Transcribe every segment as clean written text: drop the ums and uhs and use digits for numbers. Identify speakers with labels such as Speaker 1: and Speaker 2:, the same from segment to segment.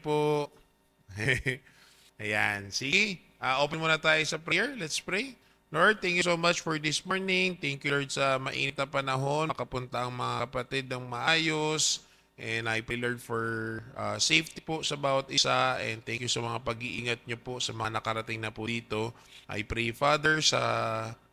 Speaker 1: po. Ayan. Sige, open muna tayo sa prayer. Let's pray. Lord, thank you so much for this morning. Thank you, Lord, sa mainit na panahon. Makapunta ang mga kapatid ng maayos. And I pray, Lord, for safety po sa bawat isa. And thank you sa mga pag-iingat nyo po sa mga nakarating na po dito. I pray, Father, sa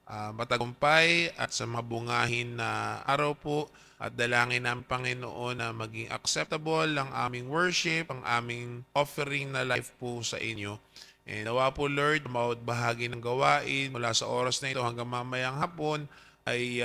Speaker 1: matagumpay at sa mabungahin na araw po. At dalangin namin, Panginoon, na maging acceptable ang aming worship, ang aming offering na life po sa inyo. And nawa po, Lord, bawat bahagi ng gawain mula sa oras na ito hanggang mamayang hapon ay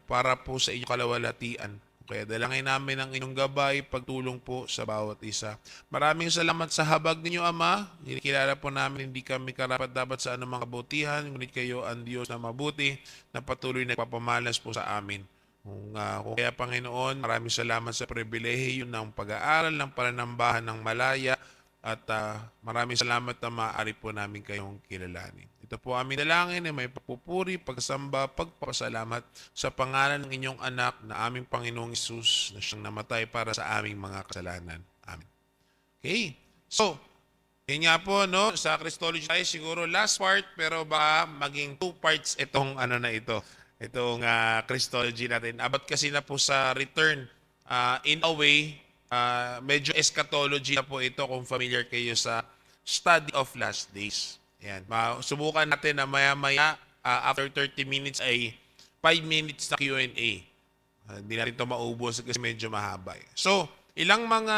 Speaker 1: para po sa inyong kalawalatian. Kaya dalangin namin ang inyong gabay, pagtulong po sa bawat isa. Maraming salamat sa habag ninyo, Ama. Kinikilala po namin hindi kami karapat-dapat sa anumang kabutihan, ngunit kayo ang Diyos na mabuti na patuloy na nagpapamalas po sa amin. Kung kaya, Panginoon, maraming salamat sa pribilehiyo ng pag-aaral ng pananambahan ng malaya at maraming salamat na maaari po namin kayong kilalanin. Ito po aming dalangin na may pagpupuri, pagsamba, pagpapasalamat sa pangalan ng inyong anak na aming Panginoong Isus na siyang namatay para sa aming mga kasalanan. Amen. Okay. So, yun nga po, no? Sa Christology tayo siguro last part, pero baka maging 2 parts itong na ito. Itong Christology natin. Abot kasi na po sa return. In a way, medyo eschatology na po ito kung familiar kayo sa study of last days. Ayan. Subukan natin na maya-maya, after 30 minutes ay 5 minutes na Q&A. Hindi natin ito maubos kasi medyo mahaba. So, ilang mga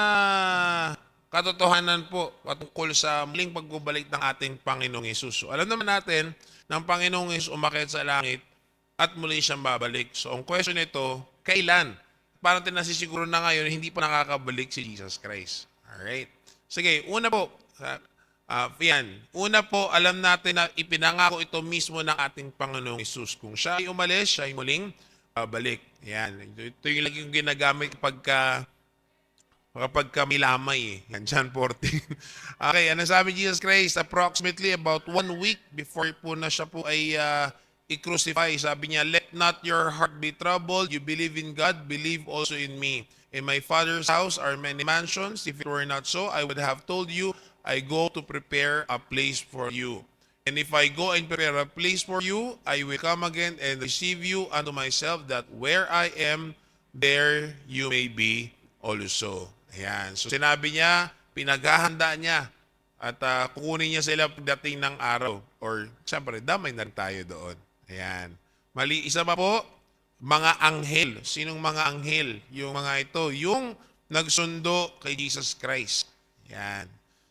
Speaker 1: katotohanan po patungkol sa muling pagbabalik ng ating Panginoong Hesus. So, alam naman natin ng Panginoong Hesus umakyat sa langit at muli siyang babalik. So, ang question nito, kailan? Parang tinasisiguro na ngayon, hindi pa nakakabalik si Jesus Christ. Alright? Sige, una po, yan. Una po, alam natin na ipinangako ito mismo ng ating Panginoong Hesus. Kung siya ay umalis, siya ay muling babalik. Yan. Ito yung laging ginagamit kapag may lamay eh. Yan, John 14. Okay, ano sabi Jesus Christ? Approximately about 1 week before po na siya po ay i-crucify. Sabi niya, let not your heart be troubled. You believe in God, believe also in me. In my Father's house are many mansions. If it were not so, I would have told you, I go to prepare a place for you. And if I go and prepare a place for you, I will come again and receive you unto myself, that where I am, there you may be also. Ayan. So sinabi niya, pinaghahanda niya at kukunin niya sila pagdating ng araw. Or, siyempre, damay na tayo doon. Ayan. Mali, isa pa po, mga anghel. Sinong mga anghel? Yung mga ito, yung nagsundo kay Jesus Christ. Ayan.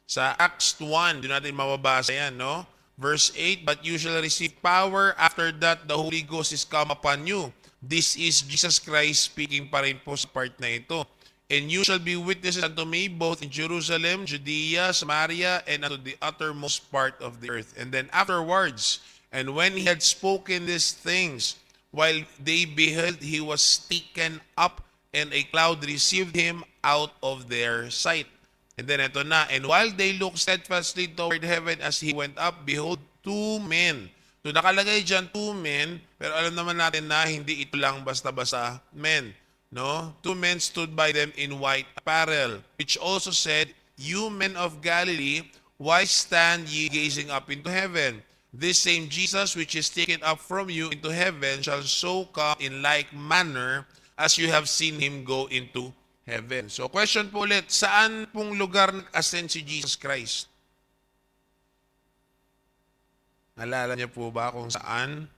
Speaker 1: Sa Acts 1, doon natin mababasa yan, no? Verse 8, but you shall receive power, after that the Holy Ghost is come upon you. This is Jesus Christ speaking pa rin po sa part na ito. And you shall be witnesses unto me, both in Jerusalem, Judea, Samaria, and unto the uttermost part of the earth. And then afterwards, and when he had spoken these things, while they beheld, he was taken up, and a cloud received him out of their sight. And then ito na, and while they looked steadfastly toward heaven as he went up, behold, 2 men. So nakalagay dyan 2 men, pero alam naman natin na hindi ito lang basta-basta men. No? 2 men stood by them in white apparel, which also said, you men of Galilee, why stand ye gazing up into heaven? This same Jesus which is taken up from you into heaven shall so come in like manner as you have seen him go into heaven. So question po ulit, saan pong lugar nag-ascend si Jesus Christ? Nalala niyo po ba kung saan?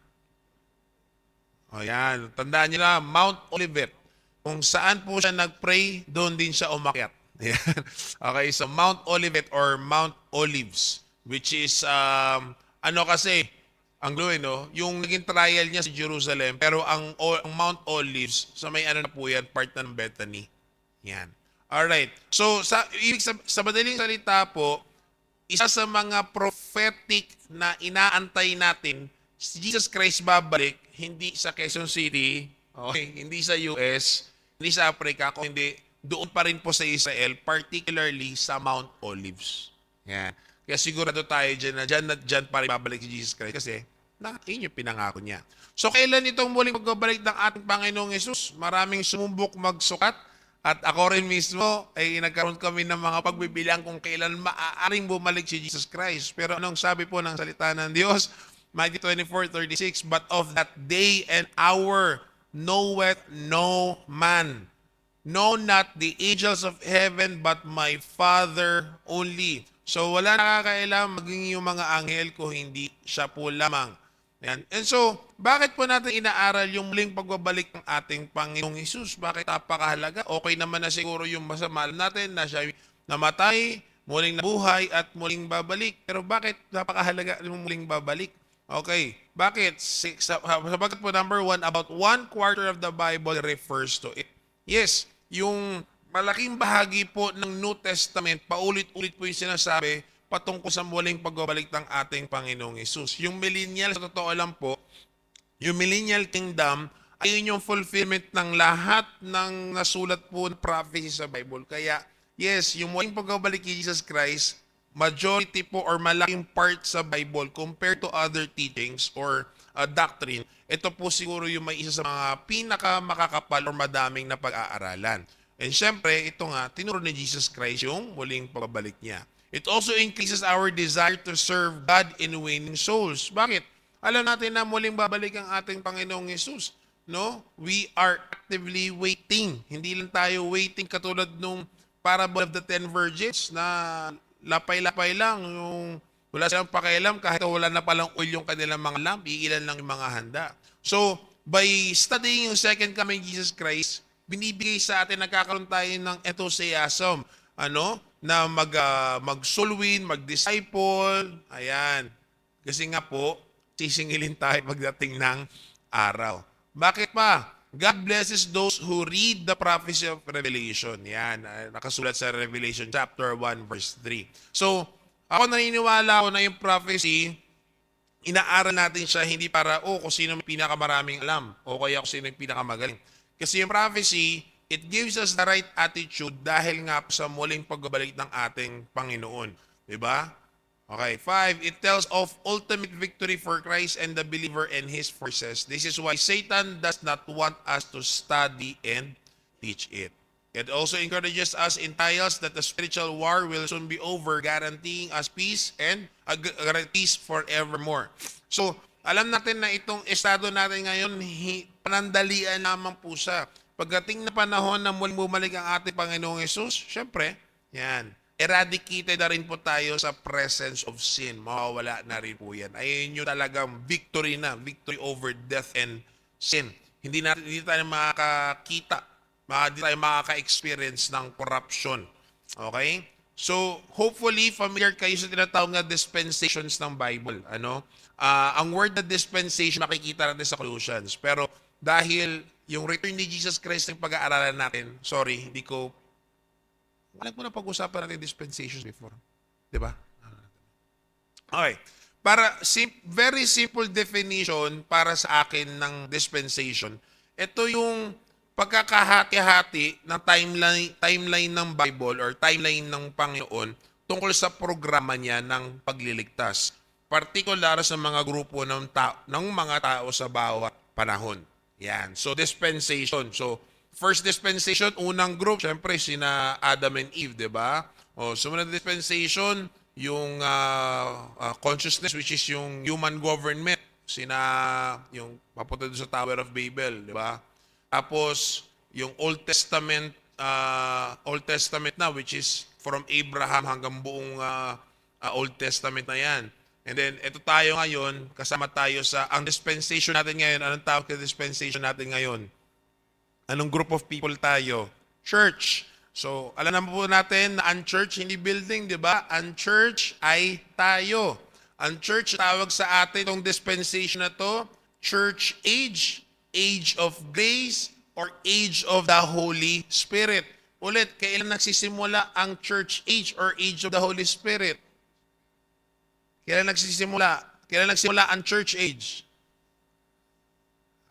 Speaker 1: O yan, tandaan niyo na, Mount Olivet. Kung saan po siya nag-pray, doon din siya umakyat. Okay, so Mount Olivet or Mount Olives, which is, kasi, ang gluin, no? Yung naging trial niya sa Jerusalem, pero ang Mount Olives, sa may na po yan, part ng Bethany. Yan. Alright. So, sa madaling salita po, isa sa mga prophetic na inaantay natin, si Jesus Christ babalik, hindi sa Quezon City, okay, hindi sa US, hindi sa Africa, kung hindi, doon pa rin po sa Israel, particularly sa Mount Olives. Yan. Kaya sigurado tayo dyan na dyan pa rin babalik si Jesus Christ kasi yun yung pinangako niya. So, kailan itong muling magbabalik ng ating Panginoong Yesus? Maraming sumubok magsukat At ako rin mismo ay nagkaroon kami ng mga pagbibilang kung kailan maaaring bumalik si Jesus Christ. Pero anong sabi po ng salita ng Diyos? Matthew 24:36, but of that day and hour knoweth no man. No, not the angels of heaven, but my Father only. So wala nakakailam maging yung mga anghel kung hindi siya po lamang. Yan. And so, bakit po natin inaaral yung muling pagbabalik ng ating Panginoong Hesus? Bakit napakahalaga? Okay naman na siguro yung masama natin na siya namatay, muling nabuhay, at muling babalik. Pero bakit napakahalaga yung muling babalik? Okay. Bakit? Sabagat po number one, about 1/4 of the Bible refers to it. Yes, yung malaking bahagi po ng New Testament, paulit-ulit po yung sinasabi patungkol sa muling pagbabalik ng ating Panginoong Hesus. Yung millennial, sa totoo lang po, yung millennial kingdom, ayun yung fulfillment ng lahat ng nasulat po ng prophecy sa Bible. Kaya, yes, yung muling pagbabalik ni Jesus Christ, majority po or malaking part sa Bible compared to other teachings or doctrine, ito po siguro yung may isa sa mga pinaka makakapal or madaming na pag-aaralan. And syempre, ito nga, tinuro ni Jesus Christ yung muling pagbabalik niya. It also increases our desire to serve God in winning souls. Bakit? Alam natin na muling babalik ang ating Panginoong Yesus. No? We are actively waiting. Hindi lang tayo waiting katulad nung parable of the 10 virgins na lapay-lapay lang yung wala silang pakialam kahit wala na palang oil yung kanilang mga lamp, iilan lang yung mga handa. So, by studying yung second coming Jesus Christ, binibigay sa atin, nagkakaroon tayo ng enthusiasm, na mag-soul win, mag-disciple, ayan. Kasi nga po, sisingilin tayo pagdating ng araw. Bakit pa? God blesses those who read the prophecy of Revelation. Yan, nakasulat sa Revelation chapter 1 verse 3. So, ako naniniwala ako na yung prophecy, inaaral natin siya hindi para, kung sino may pinakamaraming alam o kaya kung sino yung pinakamagaling. Kasi yung prophecy, it gives us the right attitude dahil nga sa muling pagbabalik ng ating Panginoon. Diba? Okay, 5, it tells of ultimate victory for Christ and the believer and his forces. This is why Satan does not want us to study and teach it. It also encourages us in trials that the spiritual war will soon be over, guaranteeing us peace and peace forevermore. So, alam natin na itong estado natin ngayon, panandalian naman po siya. Pagdating na panahon na muling bumalik ang ating Panginoong Yesus, syempre, yan, eradicated na rin po tayo sa presence of sin. Mawawala na rin po yan. Ayun yung talagang victory na, victory over death and sin. Hindi tayo makakita, hindi tayo makaka-experience ng corruption. Okay? So, hopefully, familiar kayo sa tinatawag na dispensations ng Bible. Ang word na dispensation, makikita natin sa Colossians. Pero dahil yung return ni Jesus Christ ng pag-aaralan natin, sorry, wala ko na pag-usapan natin dispensations before. Diba? Okay. Very simple definition para sa akin ng dispensation. Ito yung pagkakahati-hati ng timeline ng Bible or timeline ng Panginoon tungkol sa programa niya ng pagliligtas. Partikular sa mga grupo ng mga tao sa bawat panahon. Yan. So, dispensation. So, first dispensation, unang group, syempre, sina Adam and Eve, di ba? Sumunod na dispensation, yung consciousness, which is yung human government. Yung papunta doon sa Tower of Babel, di ba? Tapos, yung Old Testament na, which is from Abraham hanggang buong Old Testament na yan. And then, ito tayo ngayon, kasama tayo ang dispensation natin ngayon. Anong tawag sa dispensation natin ngayon? Anong group of people tayo? Church. So, alam naman po natin na ang church, hindi building, di ba? Ang church ay tayo. Ang church, tawag sa atin itong dispensation na to, church age, age of grace, or age of the Holy Spirit. Ulit, kailan nagsisimula ang church age or age of the Holy Spirit? Kailan nagsimula ang church age?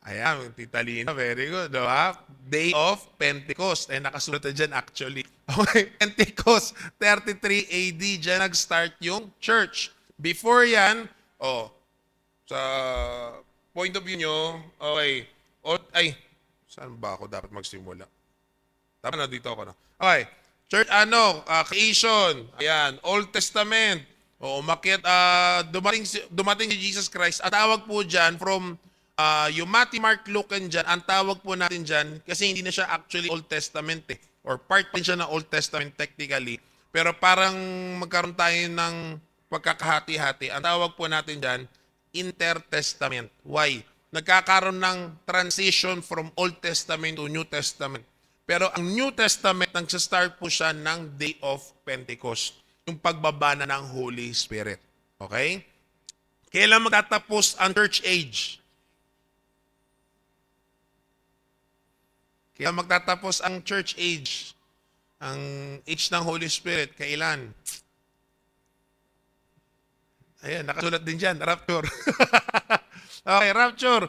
Speaker 1: Ayan, Tita Lina, very good. Diba? Day of Pentecost. Nakasulat na dyan actually. Okay, Pentecost, 33 AD, dyan nag-start yung church. Before yan, sa point of view nyo, okay, saan ba ako dapat magsimula? Tama na dito ako, no? Okay. Church, creation. Ayan, Old Testament. O, umakyat, dumating si Jesus Christ. Ang tawag po dyan from yung Matthew, Mark, Luke, and John, ang tawag po natin dyan, kasi hindi na siya actually Old Testament eh. Or part din siya ng Old Testament technically. Pero parang magkaroon tayo ng pagkakahati-hati. Ang tawag po natin dyan, Intertestament. Why? Nagkakaroon ng transition from Old Testament to New Testament. Pero ang New Testament, nagsastart po siya ng Day of Pentecost. Yung pagbaba na ng Holy Spirit. Okay? Kailan magtatapos ang church age? Kailan magtatapos ang church age? Ang age ng Holy Spirit, kailan? Ayan, nakasulat din dyan, rapture. Okay, rapture.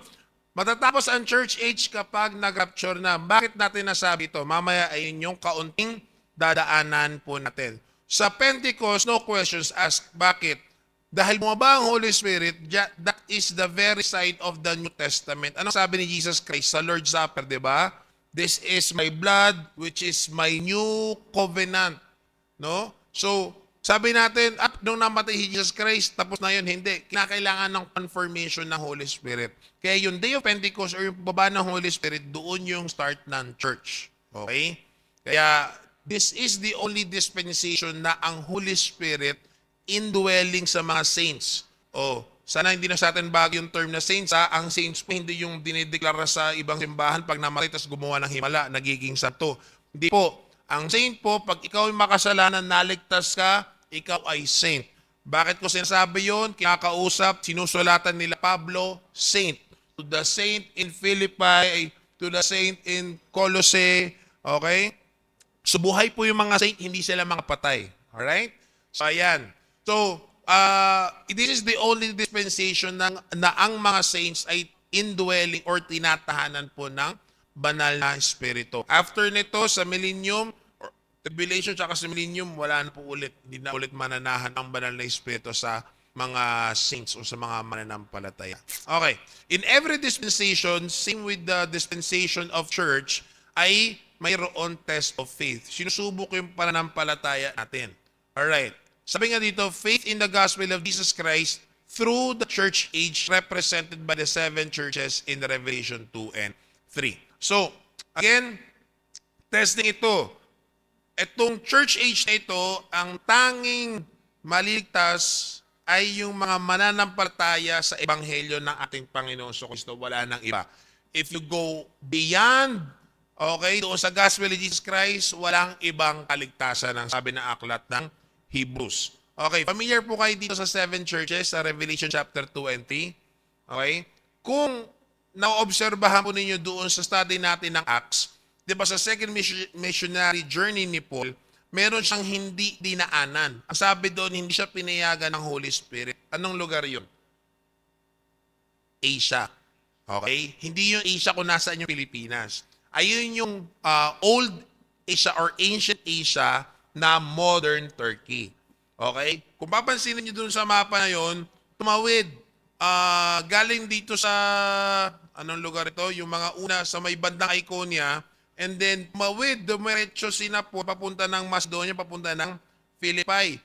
Speaker 1: Matatapos ang church age kapag nag-rapture na. Bakit natin nasabi ito? Mamaya ay yung kaunting dadaanan po natin. Sa Pentecost, no questions asked. Bakit? Dahil bumaba ang Holy Spirit, that is the very side of the New Testament. Anong sabi ni Jesus Christ sa Lord's Supper, di ba? This is my blood, which is my new covenant. No? So, sabi natin, nung namatay si Jesus Christ, tapos na yun, hindi. Kinakailangan ng confirmation ng Holy Spirit. Kaya yung Day of Pentecost or yung baba ng Holy Spirit, doon yung start ng church. Okay? Kaya, this is the only dispensation na ang Holy Spirit indwelling sa mga saints. Sana hindi na sa atin bago yung term na saints. Ang saints po hindi yung dinideklara sa ibang simbahan pag namatay tapos gumawa ng himala, nagiging santo. Hindi po. Ang saint po, pag ikaw ay makasalanan, naligtas ka, ikaw ay saint. Bakit ko sinasabi yun? Kinakausap, sinusulatan nila Pablo, saint. To the saint in Philippi, to the saint in Colossae, okay? So buhay po yung mga saint, hindi sila mga patay. Alright? So ayan. So, this is the only dispensation na ang mga saints ay indwelling or tinatahanan po ng banal na espiritu. After nito, sa millennium, or tribulation tsaka sa millennium, wala na po ulit. Hindi na ulit mananahan ang banal na espiritu sa mga saints o sa mga mananampalataya. Okay. In every dispensation, same with the dispensation of church, ay mayroon test of faith. Sinusubok yung pananampalataya natin. Alright. Sabi nga dito, faith in the gospel of Jesus Christ through the church age represented by the 7 churches in Revelation 2 and 3. So, again, testing ito. Itong church age na ito, ang tanging maliligtas ay yung mga mananampalataya sa ebanghelyo ng ating Panginoon sa Kristo. Wala nang iba. If you go beyond, okay, doon sa gospel of Jesus Christ, walang ibang kaligtasan ang sabi ng aklat ng Hebrews. Okay, familiar po kayo dito sa 7 churches sa Revelation chapter 2 and 3. Okay? Kung naobserbahan po ninyo doon sa study natin ng Acts, di ba sa second missionary journey ni Paul, meron siyang hindi dinaanan. Ang sabi doon, hindi siya pinayagan ng Holy Spirit. Anong lugar yun? Asia. Okay? Hindi yung Asia kung nasaan yung Pilipinas. Ayun yung old Asia or ancient Asia na modern Turkey. Okay? Kung papansinin niyo dun sa mapa na yun, tumawid. Galing dito sa, anong lugar ito? Yung mga una sa may bandang Iconia, and then tumawid, dumiretso sila po, papunta ng Macedonia, papunta ng Philippi.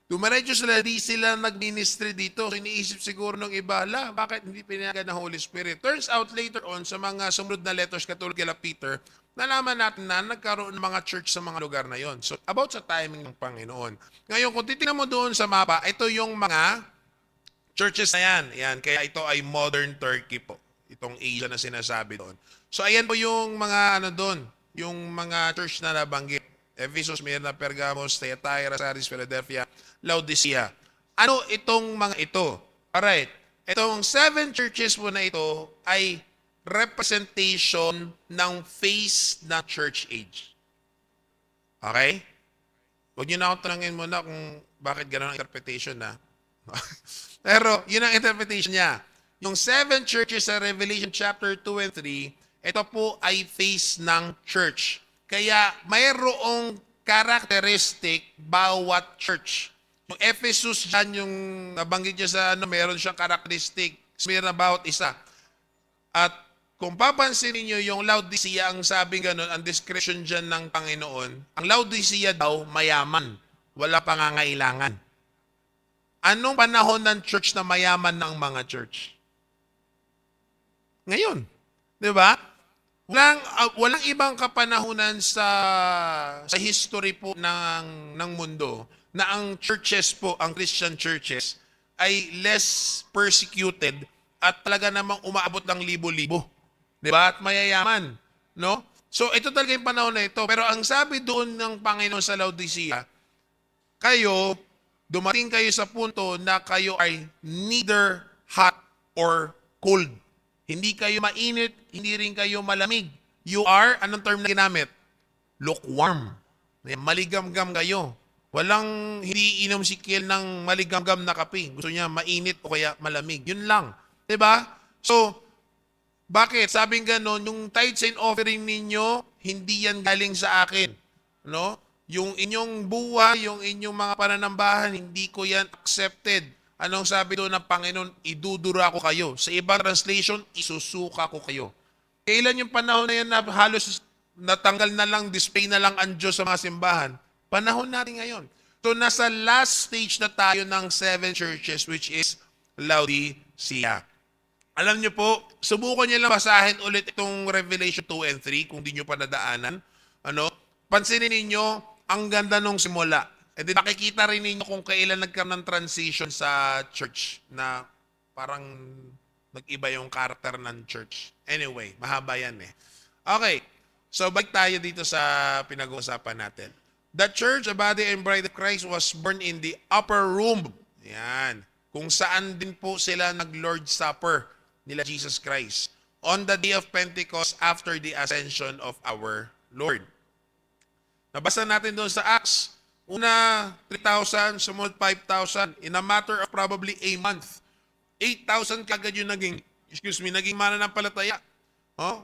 Speaker 1: Dumiretso sila, di sila nag-ministry dito. So, iniisip siguro ng iba, bakit hindi pinayagan ng Holy Spirit? Turns out later on, sa mga sumunod na letters katulad kila Peter, nalaman natin na nagkaroon ng mga church sa mga lugar na yon. So, about sa timing ng Panginoon. Ngayon, kung titingnan mo doon sa mapa, ito yung mga churches na yan. Yan. Kaya ito ay modern Turkey po. Itong Asia na sinasabi doon. So, ayan po yung mga doon. Yung mga church na nabanggit. Ephesus, Smyrna, Pergamos, Thyatira, Sardis, Philadelphia, Laodicea. Ano itong mga ito? Alright. Itong 7 churches po na ito ay representation ng face na church age. Okay? Huwag niyo na akong tanongin muna kung bakit gano'n ang interpretation na. Pero, yun ang interpretation niya. Yung 7 churches sa Revelation chapter 2 and 3, ito po ay face ng church. Kaya, mayroong characteristic bawat church. Yung Ephesus, dyan yung nabanggit niya sa meron siyang characteristic. Smyrna bawat isa. At kung papansinin niyo yung Laodicea, ang sabing ganun, ang description dyan ng Panginoon, ang Laodicea daw, mayaman. Wala pangangailangan. Anong panahon ng church na mayaman ng mga church? Ngayon. Di ba? Walang ibang kapanahunan sa history po ng mundo na ang churches po, ang Christian churches, ay less persecuted at talaga namang umaabot ng libo-libo. Di ba? At mayayaman. No? So, ito talaga yung panahon na ito. Pero ang sabi doon ng Panginoon sa Laodicea, dumating kayo sa punto na kayo ay neither hot or cold. Hindi kayo mainit, hindi rin kayo malamig. You are, anong term na ginamit? Lukewarm. Maligamgam kayo. Walang hindi inom si Kiel ng maligamgam na kape. Gusto niya mainit o kaya malamig. Yun lang. 'Di ba? So, bakit? Sabing gano'n, yung tithes and offering ninyo, hindi yan galing sa akin. No? Yung inyong buhay, yung inyong mga pananambahan, hindi ko yan accepted. Anong sabi doon ng Panginoon? Idudura ko kayo. Sa ibang translation, isusuka ko kayo. Kailan yung panahon na yan na halos natanggal na lang, display na lang ang Diyos sa mga simbahan? Panahon natin ngayon. So, nasa last stage na tayo ng 7 churches, which is Laodicea. Alam niyo po, subukan niyo lang basahin ulit itong Revelation 2 and 3 kung di niyo pa nadaanan. Pansinin niyo ang ganda nung simula. And then makikita rin ninyo kung kailan nagkaroon ng transition sa church na parang nag-iba yung character ng church. Anyway, mahaba yan eh. Okay, so balik tayo dito sa pinag-uusapan natin. The church, the body and bride of Christ, was born in the upper room. Yan. Kung saan din po sila nag-Lord's Supper nila Jesus Christ on the day of Pentecost after the ascension of our Lord. Nabasa natin doon sa Acts, una 3,000, sumunod 5,000. In a matter of probably a month, 8,000 kagad yung naging mananampalataya.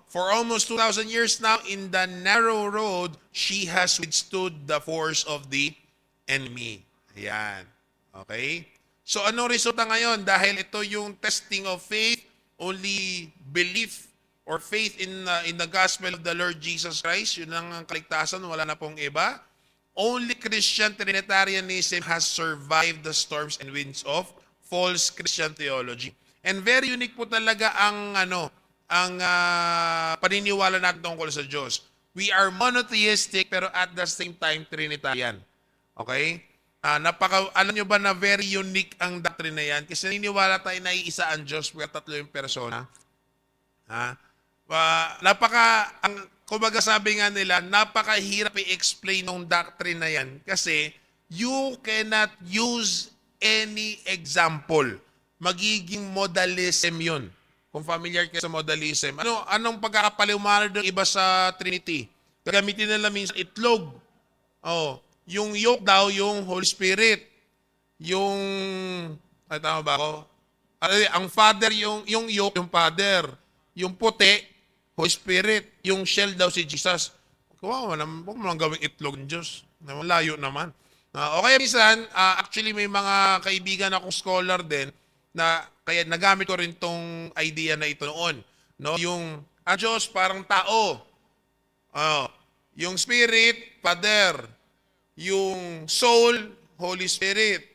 Speaker 1: For almost 2,000 years now, in the narrow road, she has withstood the force of the enemy. Ayan. Okay? So anong resulta ngayon? Dahil ito yung testing of faith, only belief or faith in the gospel of the Lord Jesus Christ, yun lang ang kaligtasan, wala na pong iba. Only Christian Trinitarianism has survived the storms and winds of false Christian theology. And very unique po talaga ang paniniwala natin tungkol sa Diyos. We are monotheistic pero at the same time Trinitarian. Okay? Alam nyo ba na very unique ang doctrine na yan? Kasi naniniwala tayo na iisa ang Diyos pero tatlo yung persona. Kumbaga sabi nga nila, napakahirap i-explain ng doctrine na yan kasi you cannot use any example. Magiging modalism yun. Kung familiar kayo sa modalism. Anong pagkakapaliwanag ng iba sa Trinity? Gagamitin nila minsan itlog. Yung yoke daw, yung Holy Spirit. Tama ba ako? Ang Father, yung yoke, yung Father. Yung puti, Holy Spirit. Yung shell daw si Jesus. Huwag mo lang gawing itlog ng Diyos. Malayo naman. O kaya minsan, actually may mga kaibigan akong scholar din na kaya nagamit ko rin tong idea na ito noon. No? Yung ang Diyos parang tao. Yung Spirit, Father. Yung soul, Holy Spirit.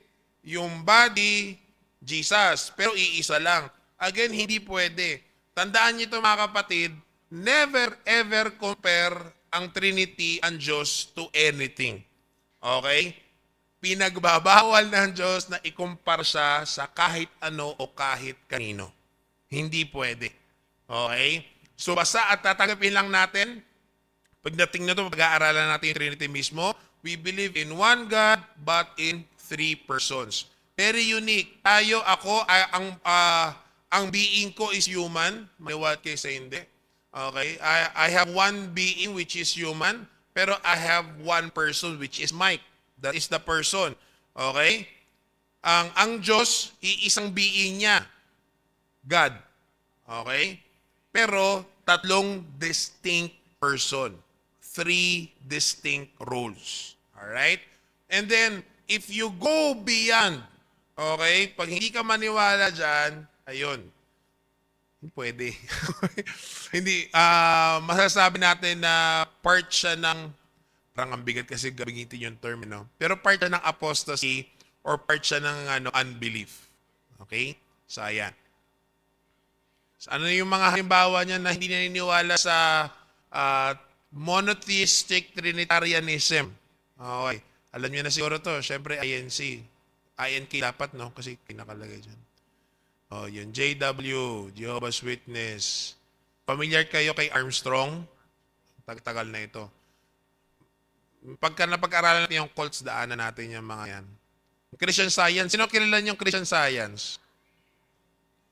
Speaker 1: Yung body, Jesus. Pero iisa lang. Again, hindi pwede. Tandaan niyo ito mga kapatid, never ever compare ang Trinity, ang Diyos, to anything. Okay? Pinagbabawal ng Diyos na ikumpara siya sa kahit ano o kahit kanino. Hindi pwede. Okay? So basta at tatanggapin lang natin, pagdating na ito, pag-aaralan natin yung Trinity mismo, we believe in one God but in 3 persons. Very unique. Ako, ang being ko is human. Maniwala kayo sa hindi. Okay? I have one being which is human, pero I have one person which is Mike. That is the person. Okay? Ang Diyos, iisang being niya. God. Okay? Pero, 3 distinct person. 3 distinct roles. Alright? And then, if you go beyond, okay, pag hindi ka maniwala dyan, ayun. Pwede. Hindi, masasabi natin na part siya ng, parang ang bigat kasi gamitin yung term, no? Pero part siya ng apostasy or part siya ng unbelief. Okay? So, ayan. So, ano yung mga halimbawa niya na hindi naniniwala sa ah, monotheistic Trinitarianism? Okay. Alam niyo na siguro to. Siyempre, INC. INK dapat, no? Kasi kinakalagay dyan. Oh, yun. JW, Jehovah's Witness. Familiar kayo kay Armstrong? Tagal na ito. Pagka napag-aralan natin yung cults, daanan natin yung mga yan. Christian Science. Sino kilala yung Christian Science?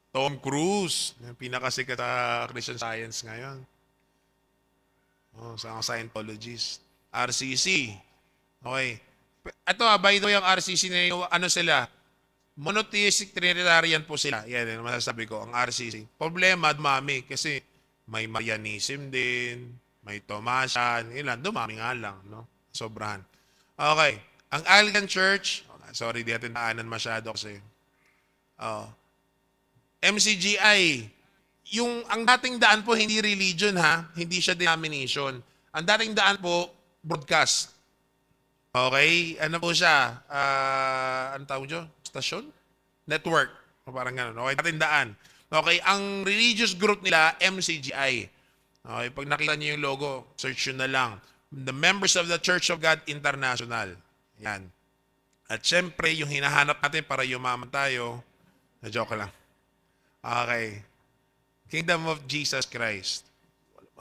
Speaker 1: Tom Cruise. Yung pinakasikat sa Christian Science ngayon. Oh, sa mga Scientologist. RCC. Okay. Ito by the way, yung RCC, ano sila? Monotheistic Trinitarian po sila. Yan yung masasabi ko, ang RCC. Problema, dumami. Kasi may Marianism din, may Tomasian, ilan, dumami nga lang, no? Sobrahan. Okay. Ang Anglican Church, sorry, di natin naanan masyado kasi. Oh. MCGI, ang dating daan po, hindi religion ha, hindi siya denomination. Ang dating daan po, broadcast. Okay? Ano po siya? Ano tawag nyo? Stasyon? Network. O parang ganun. Okay? Tatindaan. Okay? Ang religious group nila, MCGI. Okay? Pag nakita niyo yung logo, search nyo na lang. The Members of the Church of God International. Yan. At syempre, yung hinahanap natin para yumaman tayo, na joke lang. Okay. Kingdom of Jesus Christ.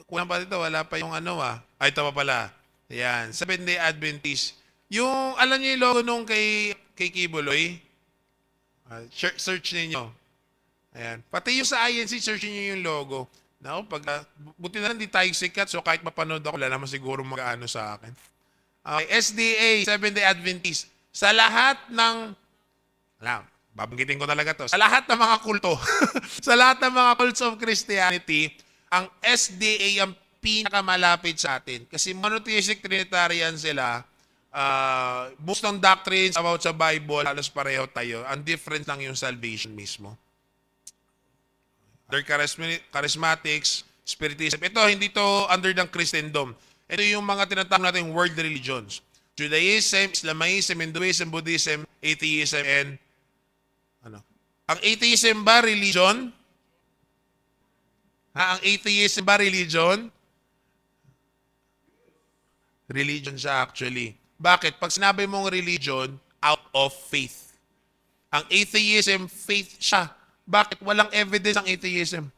Speaker 1: Kulang pa dito, wala pa yung ano Ay, ito pa pala. Yan. Seventh-day Adventist. Yung, alam niyo yung logo nung kay Kibuloy? Search ninyo. Ayan. Pati yung sa INC, search niyo yung logo. Naku, buti na lang di tayo sikat, so kahit mapanood ako, wala naman siguro mag-ano sa akin. Okay, SDA, Seventh-day Adventist. Sa lahat ng, babanggitin ko talaga to. Sa lahat ng mga kulto, sa lahat ng mga cults of Christianity, ang SDA ang pinakamalapit sa atin. Kasi monotheistic Trinitarian sila, most ng doctrines about sa Bible, halos pareho tayo. Ang difference lang yung salvation mismo. They're charismatics, spiritism. Ito, hindi to under ng Christendom. Ito yung mga tinatawag natin world religions. Judaism, Islamism, Hinduism, Buddhism, atheism, and ano? Ang atheism ba religion? Ang atheism ba religion? Religion siya actually. Bakit? Pag sinabi mong religion, out of faith. Ang atheism, faith siya. Bakit? Walang evidence ang atheism.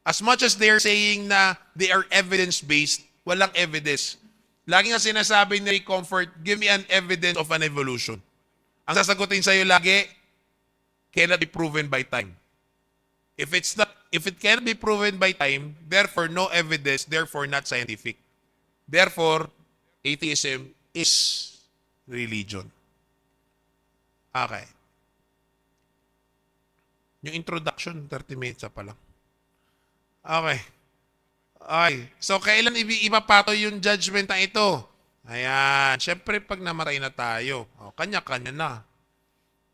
Speaker 1: As much as they're saying na they are evidence-based, walang evidence. Lagi nga sinasabi ni Comfort, give me an evidence of an evolution. Ang sasagutin sa'yo lagi, cannot be proven by time. If it cannot be proven by time, therefore no evidence, therefore not scientific. Therefore, atheism is religion. Okay. Yung introduction, 30 minutes pa lang. Okay. Okay. So, kailan ipapatoy yung judgment na ito? Ayan. Siyempre, pag namatay na tayo, kanya-kanya na.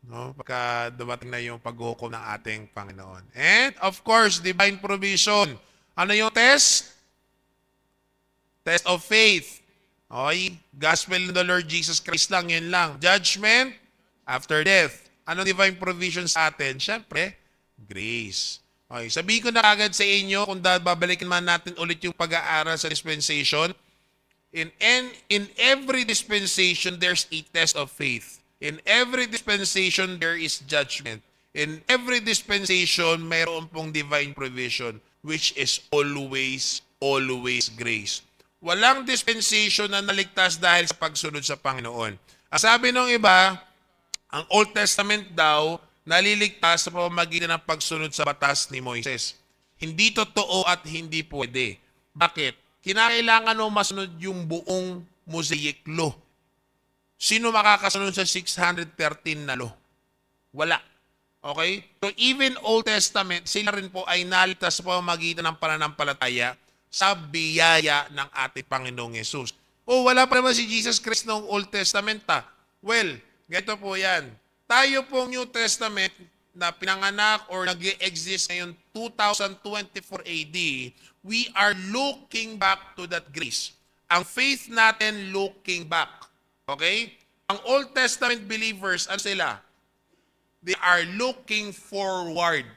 Speaker 1: No? Pagka dumating na yung paghukom ng ating Panginoon. And, of course, divine provision. Ano yung test? Test of faith. Okay? Gospel of the Lord Jesus Christ lang, yun lang. Judgment, after death. Ano divine provision sa atin? Siyempre, grace. Okay, sabihin ko na agad sa inyo kung babalikin man natin ulit yung pag-aaral sa dispensation. In every dispensation, there's a test of faith. In every dispensation, there is judgment. In every dispensation, mayroon pong divine provision, which is always, always grace. Walang dispensation na naligtas dahil sa pagsunod sa Panginoon. Ang sabi ng iba, ang Old Testament daw, naliligtas sa pamamagitan ng pagsunod sa batas ni Moises. Hindi totoo at hindi pwede. Bakit? Kinakailangan mo masunod yung buong Mosaic law. Sino makakasunod sa 613 na law? Wala. Okay? So even Old Testament, sila rin po ay naligtas sa pamamagitan ng pananampalataya sa biyaya ng ating Panginoong Yesus. Wala pa naman si Jesus Christ noong Old Testament Well, ganito po yan. Tayo pong New Testament, na pinanganak or nag-exist ngayon 2024 AD, we are looking back to that grace. Ang faith natin looking back. Okay? Ang Old Testament believers, ano sila? They are looking forward.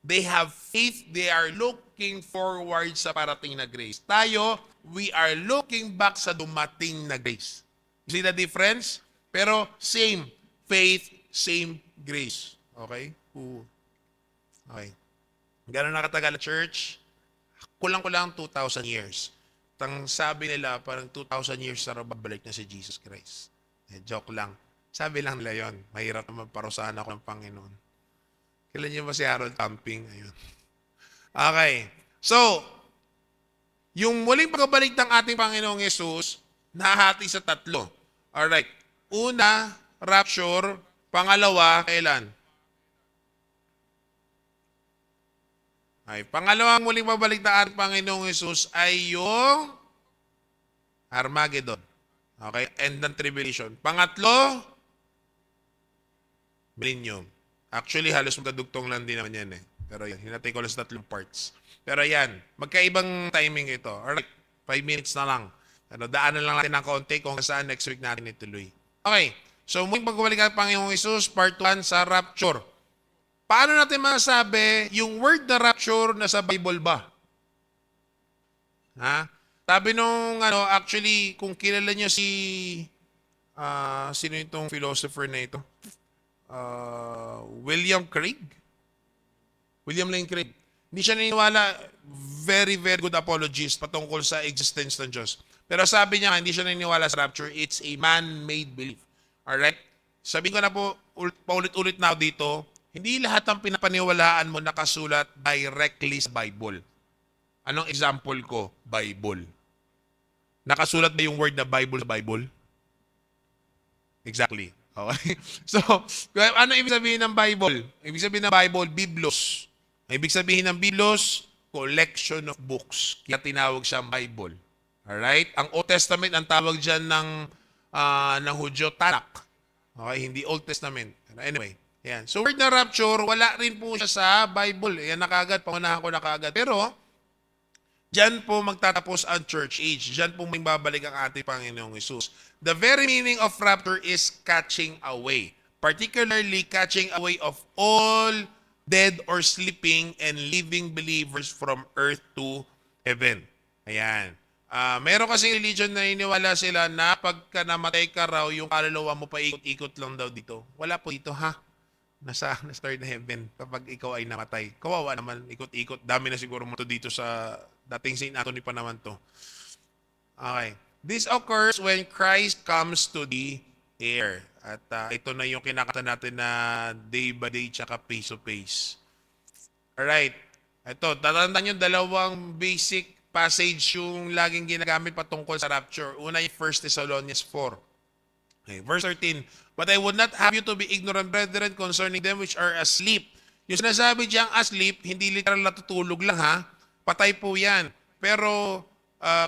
Speaker 1: They have faith. They are looking forward sa parating na grace. Tayo, we are looking back sa dumating na grace. You see the difference? Pero same faith, same grace. Okay? Okay. Gano'n nakatagal na church? Kulang-kulang 2,000 years. Tang sabi nila, parang 2,000 years na babalik na si Jesus Christ. Joke lang. Sabi lang nila yon. Mahirap naman parusahan ako ng Panginoon. Kailan niyo ba si Harold Camping? Ayun. Okay. So, yung muling pagbabalik ng ating Panginoong Yesus, nahati sa tatlo. Alright. Una, rapture. Pangalawa, kailan? Ay, pangalawang muling babalik ng ating Panginoong Yesus ay yung Armageddon. Okay? End ng tribulation. Pangatlo, millennium. Actually, halos magkadugtong lang din naman yan eh. Pero yan, hinatay ko lang sa tatlong parts. Pero yan, magkaibang timing ito. Alright, 5 minutes na lang. Daanan lang natin ng konti kung saan next week natin ituloy. Okay, so muling pagbalik ang Panginoong Hesus, part 1 sa rapture. Paano natin masabi yung word na rapture nasa Bible ba? Ha? Sabi nung, actually, kung kilala nyo sino itong philosopher na ito? William Craig? William Lane Craig. Hindi siya naniniwala, very, very good apologist patungkol sa existence ng Diyos. Pero sabi niya, hindi siya naniniwala sa rapture, it's a man-made belief. Alright? Sabihin ko na po, paulit-ulit na dito, hindi lahat ng pinapaniwalaan mo nakasulat directly sa Bible. Anong example ko? Bible. Nakasulat ba yung word na Bible sa Bible? Exactly. Okay? So, ano ibig sabihin ng Bible? Ibig sabihin ng Bible, Biblos. Ibig sabihin ng Biblos, collection of books. Kaya tinawag siyang Bible. Alright? Ang Old Testament, ang tawag dyan ng Hudyo, Tanakh. Okay? Hindi Old Testament. Anyway, yan. So, word na rapture, wala rin po siya sa Bible. Yan na kagad, pangunahan ko na kagad. Pero, diyan po magtatapos ang church age. Diyan po may babalik ang ating Panginoong Hesus. The very meaning of rapture is catching away. Particularly catching away of all dead or sleeping and living believers from earth to heaven. Ayan. Meron kasing religion na iniwala sila na pagka namatay ka raw, yung kaluluwa mo pa ikot-ikot lang daw dito. Wala po dito, ha? Nasa third heaven kapag ikaw ay namatay. Kawawa naman, ikot-ikot. Dami na siguro mo to dito sa dating St. Anthony pa naman to. Okay. This occurs when Christ comes to the air. At ito na yung kinakata natin na day by day tsaka face to face. Alright. Ito, tatandaan yung dalawang basic passage yung laging ginagamit patungkol sa rapture. Una yung 1 Thessalonians 4. Okay, verse 13. But I would not have you to be ignorant, brethren, concerning them which are asleep. Yung sinasabi diyang asleep, hindi literal natutulog lang ha. Patay po yan. Pero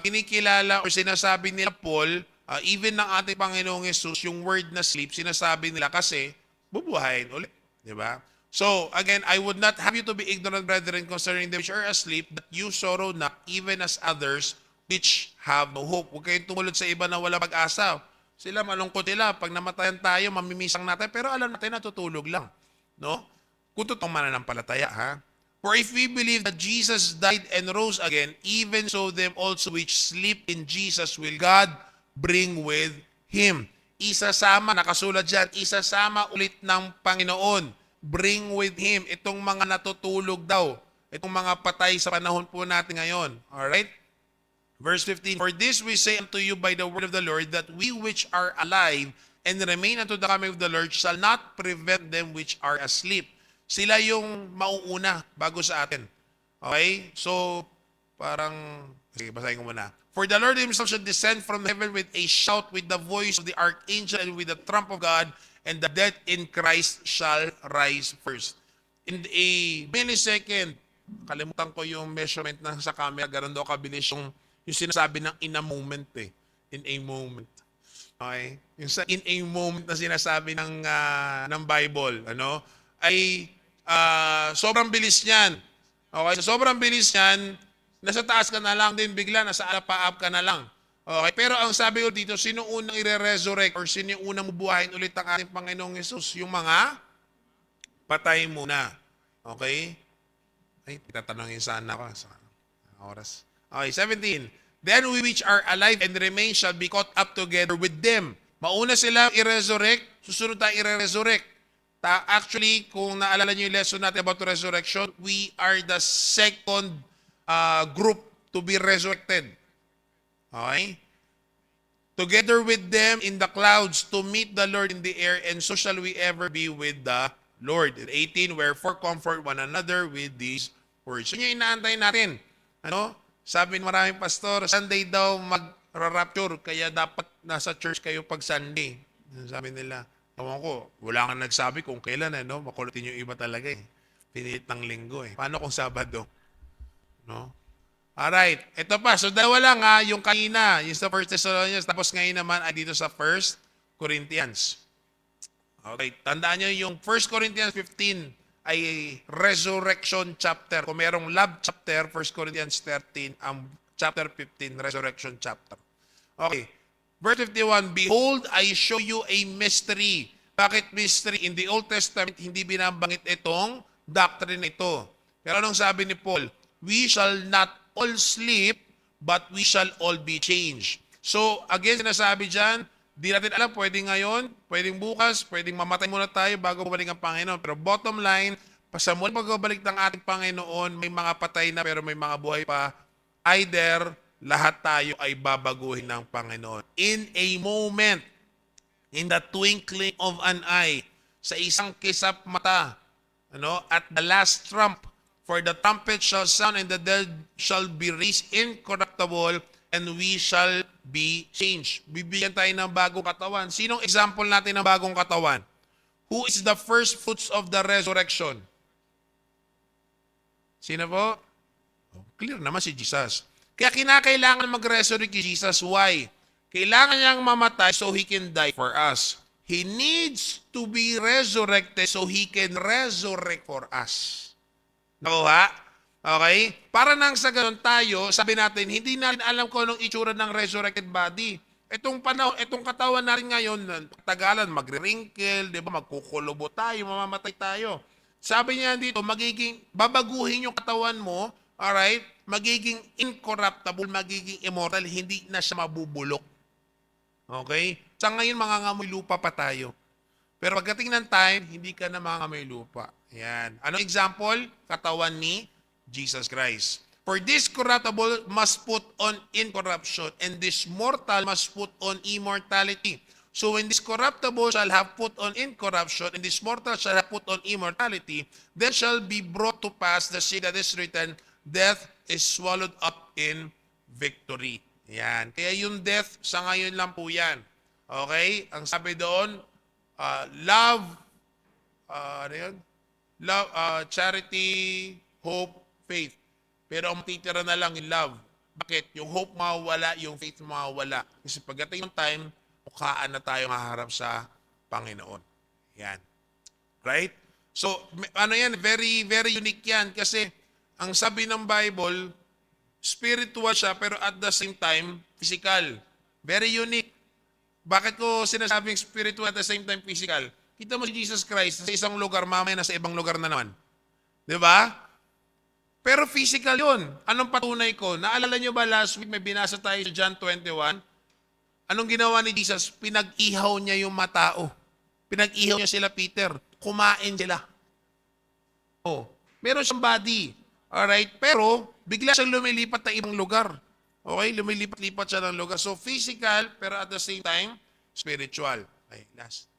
Speaker 1: kinikilala o sinasabi nila Paul, even ng ating Panginoong Yesus, yung word na sleep, sinasabi nila kasi bubuhayin ulit. Diba? So, again, I would not have you to be ignorant, brethren, concerning them which are asleep, that you sorrow not, even as others which have no hope. Huwag kayong tumulod sa iba na wala pag-asa. Sila malungkot nila. Pag namatayan tayo, mamimisang natin. Pero alam natin, natutulog lang. No? Kung totoong mananampalataya, ha? For if we believe that Jesus died and rose again, even so them also which sleep in Jesus will God bring with Him. Isasama, nakasulat dyan, isasama ulit ng Panginoon. Bring with Him. Itong mga natutulog daw. Itong mga patay sa panahon po natin ngayon. Alright? Verse 15, for this we say unto you by the word of the Lord, that we which are alive and remain unto the coming of the Lord shall not prevent them which are asleep. Sila yung mauuna bago sa atin. Okay? So, sige, basahin ko muna. For the Lord Himself shall descend from heaven with a shout, with the voice of the archangel, and with the trump of God, and the dead in Christ shall rise first. In a millisecond, kalimutan ko yung measurement ng sa camera, gano'n daw kabilis yung sinasabi ng in a moment eh. In a moment. Okay? Yung sa in a moment na sinasabi ng Bible, ay sobrang bilis niyan. Okay, so sobrang bilis niyan, nasa taas ka na lang din bigla, nasa alapaap ka na lang. Okay, pero ang sabi ko dito, sino unang ire-resurrect or sino yung unang bubuhayin ulit ang ating Panginoong Yesus? Yung mga patay muna. Okay? Ay, tatanungin sana ako sa oras. Okay, 17. Then we which are alive and remain shall be caught up together with them. Mauna sila i-resurrect, susunod tayo i-resurrect. Actually, kung naalala niyo yung lesson natin about resurrection, we are the second group to be resurrected. Okay? Together with them in the clouds to meet the Lord in the air, and so shall we ever be with the Lord. 18, wherefore comfort one another with these words. So yung inaantay natin. Ano? Sabi ng maraming pastor, Sunday daw mag-rapture, kaya dapat nasa church kayo pag Sunday. Sabi nila, tawang ko, wala kang nagsabi kung kailan, no? Makulitin yung iba talaga eh. Pinilit ng linggo eh. Paano kung Sabado? No? Alright, ito pa. So dalawa lang ha, yung kanina, yung sa 1 Thessalonians, tapos ngayon naman ay dito sa 1 Corinthians. Okay, tandaan nyo yung 1 Corinthians 15 ay resurrection chapter. Kung merong love chapter, 1 Corinthians 13, ang chapter 15, resurrection chapter. Okay, verse 51, behold, I show you a mystery. Bakit mystery? In the Old Testament, hindi binabangit itong doctrine ito. Pero anong sabi ni Paul? We shall not all sleep, but we shall all be changed. So, again, sinasabi dyan, di natin alam, pwedeng ngayon, pwedeng bukas, pwedeng mamatay muna tayo bago bumalik ang Panginoon. Pero bottom line, sa muling pagbabalik ng ating Panginoon, may mga patay na pero may mga buhay pa. Either, lahat tayo ay babaguhin ng Panginoon. In a moment, in the twinkling of an eye, sa isang kisap mata, at the last trump, for the trumpet shall sound and the dead shall be raised incorruptible and we shall be changed. Bibigyan tayo ng bagong katawan. Sinong example natin ng bagong katawan? Who is the first fruits of the resurrection? Sino po? Clear naman si Jesus. Kaya kinakailangan mag-resurrect si Jesus. Why? Kailangan niyang mamatay so He can die for us. He needs to be resurrected so He can resurrect for us. Nakuha? Okay? Para nang sa ganun tayo, sabi natin, hindi natin alam kung anong itsura ng resurrected body. Itong katawan natin ngayon, tagalan, magre-wrinkle, di ba? Magkukulubo tayo, mamamatay tayo. Sabi niya dito, babaguhin yung katawan mo, alright? Magiging incorruptible, magiging immortal, hindi na siya mabubulok. Okay? Sa ngayon, mangangamoy lupa pa tayo. Pero pagdating ng time, hindi ka na mangangamoy lupa. Yan. Anong example? Katawan ni Jesus Christ. For this corruptible must put on incorruption, and this mortal must put on immortality. So when this corruptible shall have put on incorruption, and this mortal shall have put on immortality, then shall be brought to pass the saying that is written, death is swallowed up in victory. Yan. Kaya yung death, sa ngayon lang po yan. Okay? Ang sabi doon, love, ano yun? Love, charity, hope, faith. Pero ang matitira na lang yung love. Bakit? Yung hope mawawala, yung faith mawawala. Kasi pagdating ng time, mukhaan na tayo maharap sa Panginoon. Yan. Right? So, ano yan? Very, very unique yan. Kasi, ang sabi ng Bible, spiritual siya, pero at the same time, physical. Very unique. Bakit ko sinasabing spiritual at the same time physical? Kita mo si Jesus Christ sa isang lugar, mamaya nasa ibang lugar na naman. Di ba? Pero physical yun. Anong patunay ko? Naalala nyo ba last week may binasa tayo sa John 21? Anong ginawa ni Jesus? Pinag-ihaw niya yung mga tao. Pinag-ihaw niya sila, Peter. Kumain sila. Oh, meron siyang body. Alright? Pero, bigla siyang lumilipat na ibang lugar. Okay? Lumilipat-lipat siya ng lugar. So, physical, pero at the same time, spiritual. Okay, last.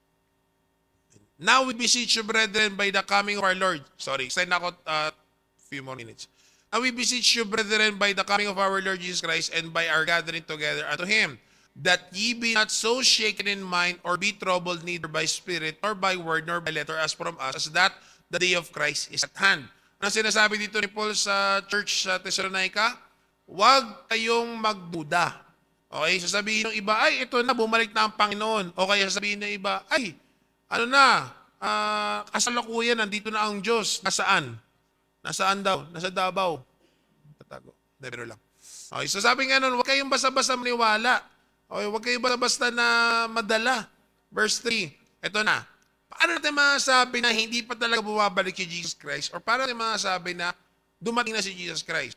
Speaker 1: Now we beseech you, brethren, by the coming of our Lord. Sorry, extend ako few more minutes. Now we beseech you, brethren, by the coming of our Lord Jesus Christ and by our gathering together unto Him, that ye be not so shaken in mind or be troubled neither by spirit, nor by word, nor by letter as from us, as that the day of Christ is at hand. Ano sinasabi dito ni Paul sa church sa Thessalonica? Huwag kayong magduda. Okay, sasabihin ng iba, ay, ito na, bumalik na ang Panginoon. O kaya sasabihin ng iba, ay, ano na, kasalukuyan, nandito na ang Diyos. Nasaan? Nasaan daw? Nasa Davao. Tatago. Hindi, pero lang. Okay, so sabi nga nun, huwag kayong basta-basta maniwala. Okay, huwag kayong basta-basta na madala. Verse 3, ito na. Paano natin masasabi na hindi pa talaga bumabalik si Jesus Christ? Or paano natin masasabi na dumating na si Jesus Christ?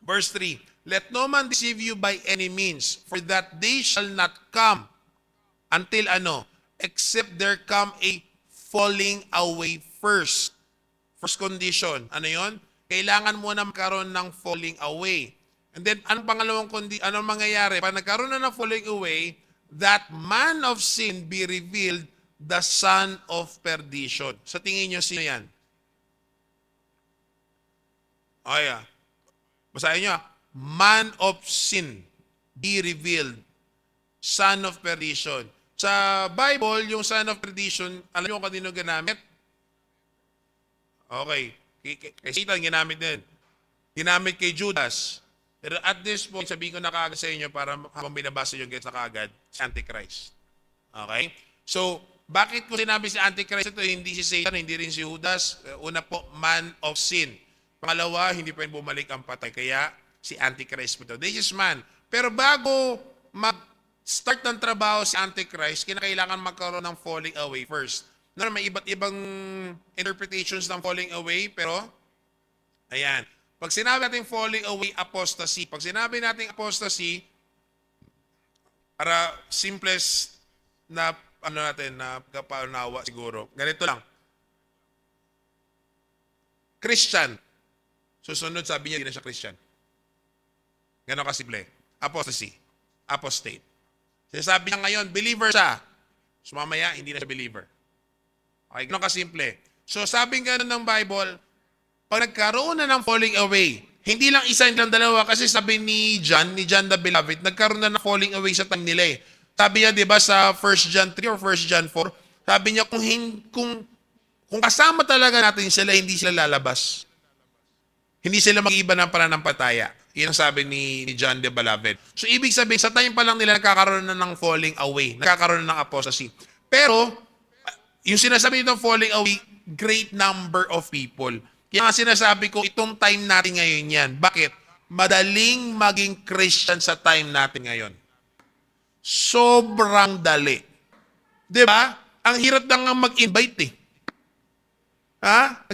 Speaker 1: Verse 3, let no man deceive you by any means, for that day shall not come until ano? Except there come a falling away first. First condition, ano yon? Kailangan mo na magkaroon ng falling away. And then, anong mangyayari? Pag nagkaroon na ng falling away, that man of sin be revealed, the son of perdition. Sa tingin nyo, sino yan? Basahin nyo. Man of sin be revealed, son of perdition. Sa Bible, yung son of perdition, alam nyo kung kanino ginamit? Okay. Kay Satan ginamit din. Ginamit kay Judas. Pero at this point, sabihin ko na kaagad sa inyo para habang binabasa yung gets na kaagad, si Antichrist. Okay? So, bakit ko sinabi si Antichrist ito? Hindi si Satan, hindi rin si Judas. Una po, man of sin. Pangalawa, hindi pa rin bumalik ang patay. Kaya, si Antichrist po ito. This is man. Pero bago mag-start ng trabaho si Antichrist, kinakailangan magkaroon ng falling away first. May iba't ibang interpretations ng falling away, pero, ayan. Pag sinabi natin falling away, apostasy. Pag sinabi natin apostasy, para simplest na na kapaunawa siguro. Ganito lang. Christian. Susunod, sabi niya, hindi na siya Christian. Ganon kasimple. Apostasy. Apostate. Sinasabi niya ngayon, believer siya. So mamaya, hindi na siya believer. Okay, ganon kasimple. So sabi nga ng Bible, pag nagkaroon na ng falling away, hindi lang isa, hindi lang dalawa, kasi sabi ni John the Beloved, nagkaroon na ng falling away sa time nila eh. Sabi niya, di ba, sa 1 John 3 or 1 John 4, sabi niya, kung kasama talaga natin sila, hindi sila lalabas. Hindi sila mag-iba ng pananampalataya. Yan ang sabi ni John the Beloved. So, ibig sabihin, sa time pa lang nila, nagkakaroon na ng falling away, nagkakaroon na ng apostasy. Pero, yung sinasabi nitong falling away, great number of people. Kaya nga sinasabi ko, itong time natin ngayon yan. Bakit? Madaling maging Christian sa time natin ngayon. Sobrang dali. Diba? Ang hirap na nga mag-invite eh. Ha?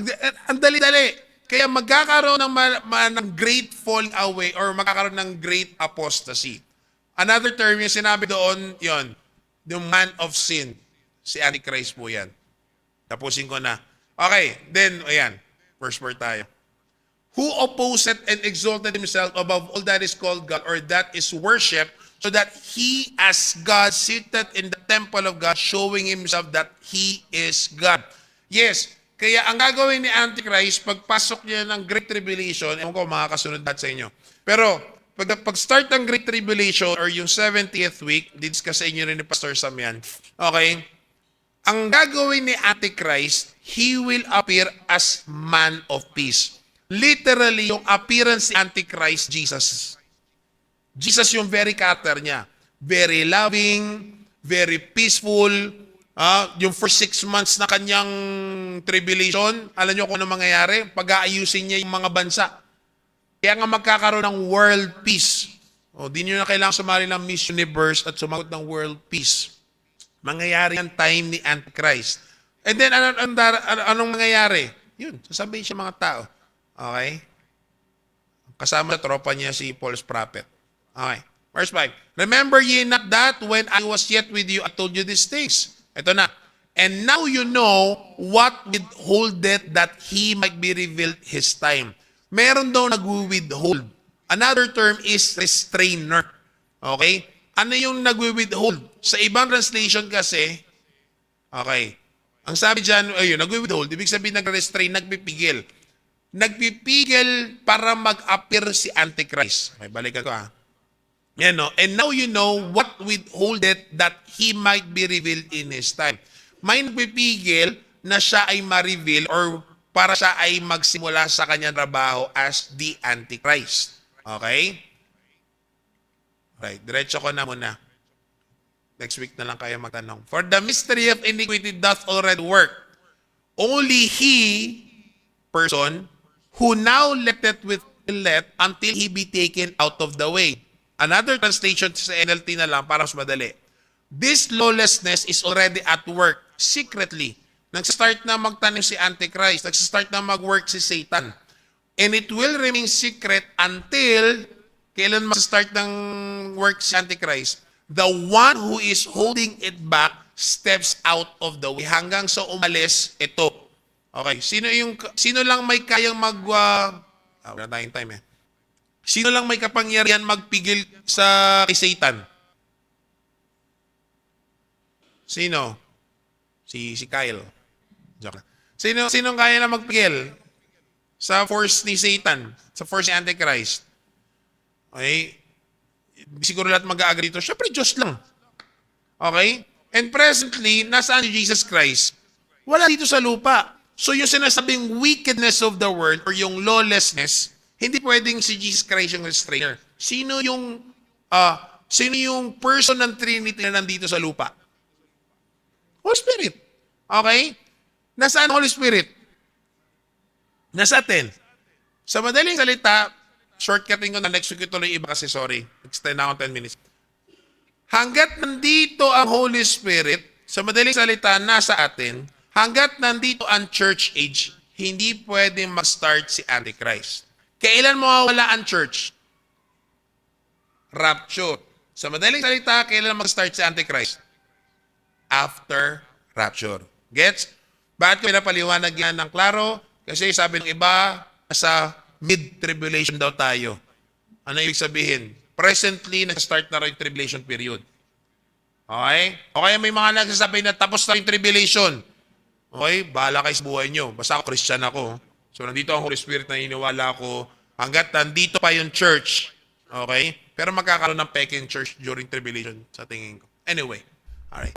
Speaker 1: Ang dali-dali. Kaya magkakaroon ng great falling away or magkakaroon ng great apostasy. Another term yung sinabi doon, yon, yung man of sin. Si Antichrist po yan. Tapusin ko na. Okay, then, ayan. First word tayo. Who opposeth and exalted himself above all that is called God or that is worshipped, so that he as God seated in the temple of God, showing himself that he is God. Yes, kaya ang gagawin ni Antichrist, pagpasok niya ng Great Tribulation, ewan ko makakasunod natin sa inyo. Pero, pag start ng Great Tribulation or yung 70th week, discuss sa inyo rin ni Pastor Sam yan, okay? Ang gagawin ni Antichrist, he will appear as man of peace. Literally, yung appearance ni Antichrist, Jesus. Jesus yung very character niya. Very loving, very peaceful. Yung first 6 months na kanyang tribulation, alam niyo kung ano mangyayari? Pag-aayusin niya yung mga bansa. Kaya nga magkakaroon ng world peace. Di niyo na kailangan sumali ng Miss Universe at sumagot ng world peace. Mangyayari ang time ni Antichrist. And then, anong mangyayari? Yun, sasabihin siya mga tao. Okay? Kasama sa tropa niya si Paul's prophet. Okay. Verse 5. Remember ye not that when I was yet with you, I told you these things. Ito na. And now you know what withholdeth that he might be revealed his time. Meron daw nag-withhold. Another term is restrainer. Okay? Ano yung nag-withhold? Sa ibang translation kasi, okay, ang sabi dyan, ayun, nag-withhold, ibig sabihin nag-restrain, nagpipigil. Nagpipigil para mag-appear si Antichrist. Okay, balikan ko Yan, no? And now you know what withholdeth that he might be revealed in his time. May nagpipigil na siya ay ma-reveal or para siya ay magsimula sa kanyang trabaho as the Antichrist. Okay? Right, diretso ko na muna. Next week na lang kayo magtanong. For the mystery of iniquity doth already work. Only he, person, who now letteth with let until he be taken out of the way. Another translation sa NLT na lang para mas madali. This lawlessness is already at work secretly. Nagsastart na magtanim si Antichrist. Nagsastart na mag-work si Satan. And it will remain secret until kailan mag-start ng work si Antichrist? The one who is holding it back steps out of the way. Hanggang sa umalis, ito. Okay, sino lang may kayang wala tayong time eh. Sino lang may kapangyarihan magpigil sa kay Satan? Sino? Si Kyle. Joke lang. Sino kaya na magpigil sa force ni Satan, sa force ni Antichrist? Okay? Siguro lahat mag-a-agree dito. Siyempre, Diyos lang. Okay? And presently, nasaan si Jesus Christ? Wala dito sa lupa. So yung sinasabing wickedness of the world or yung lawlessness, hindi pwedeng si Jesus Christ yung restrainer. Sino yung person ng Trinity na nandito sa lupa? Holy Spirit. Okay? Nasaan Holy Spirit? Nasa atin. Sa madaling salita, shortcutting ko na next week tuloy iba kasi sorry. Extend na ako 10 minutes. Hanggat nandito ang Holy Spirit, sa madaling salita, nasa atin, hanggat nandito ang church age, hindi pwedeng mag-start si Antichrist. Kailan mawawala ang church? Rapture. Sa madaling salita, kailan mag-start si Antichrist? After rapture. Gets? Bakit ko pinapaliwanag yan ng klaro? Kasi sabi ng iba, sa mid-tribulation daw tayo. Ano ibig sabihin? Presently, nag-start na rin yung tribulation period. Okay? O kaya may mga nagsasabi na tapos na yung tribulation. Okay? Bahala kayo sa buhay nyo. Basta ako, Christian ako. So, nandito ang Holy Spirit na iniwala ko. Hanggat nandito pa yung church. Okay? Pero magkakaroon ng peking church during tribulation sa tingin ko. Anyway. Alright.